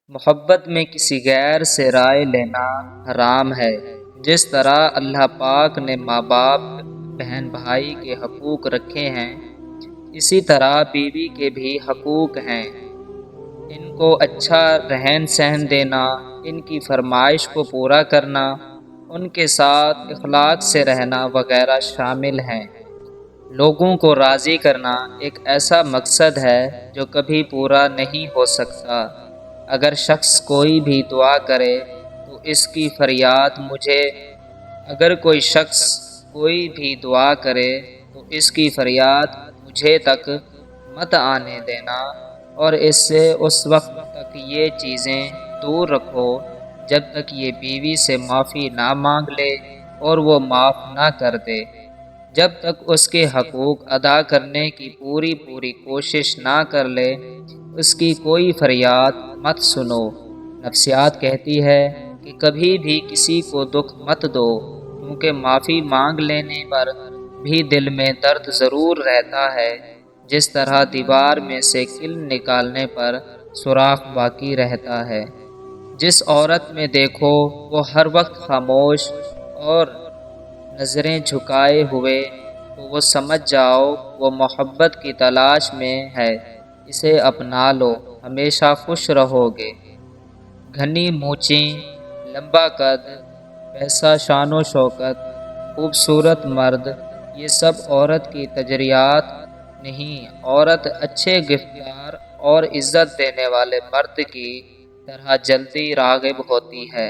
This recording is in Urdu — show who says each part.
Speaker 1: محبت میں کسی غیر سے رائے لینا حرام ہے۔ جس طرح اللہ پاک نے ماں باپ، بہن بھائی کے حقوق رکھے ہیں، اسی طرح بیوی کے بھی حقوق ہیں۔ ان کو اچھا رہن سہن دینا، ان کی فرمائش کو پورا کرنا، ان کے ساتھ اخلاق سے رہنا وغیرہ شامل ہیں۔ لوگوں کو راضی کرنا ایک ایسا مقصد ہے جو کبھی پورا نہیں ہو سکتا۔ اگر شخص کوئی بھی دعا کرے تو اس کی فریاد مجھے تک مت آنے دینا، اور اس سے اس وقت تک یہ چیزیں دور رکھو جب تک یہ بیوی سے معافی نہ مانگ لے اور وہ معاف نہ کر دے۔ جب تک اس کے حقوق ادا کرنے کی پوری کوشش نہ کر لے، اس کی کوئی فریاد مت سنو۔ نفسیات کہتی ہے کہ کبھی بھی کسی کو دکھ مت دو، کیونکہ معافی مانگ لینے پر بھی دل میں درد ضرور رہتا ہے، جس طرح دیوار میں سے کل نکالنے پر سوراخ باقی رہتا ہے۔ جس عورت میں دیکھو وہ ہر وقت خاموش اور نظریں جھکائے ہوئے، تو وہ سمجھ جاؤ وہ محبت کی تلاش میں ہے، اسے اپنا لو، ہمیشہ خوش رہو گے۔ گھنی مونچھیں، لمبا قد، پیسہ، شان و شوکت، خوبصورت مرد، یہ سب عورت کی ترجیحات نہیں۔ عورت اچھے گفتار اور عزت دینے والے مرد کی طرح جلدی راغب ہوتی ہے۔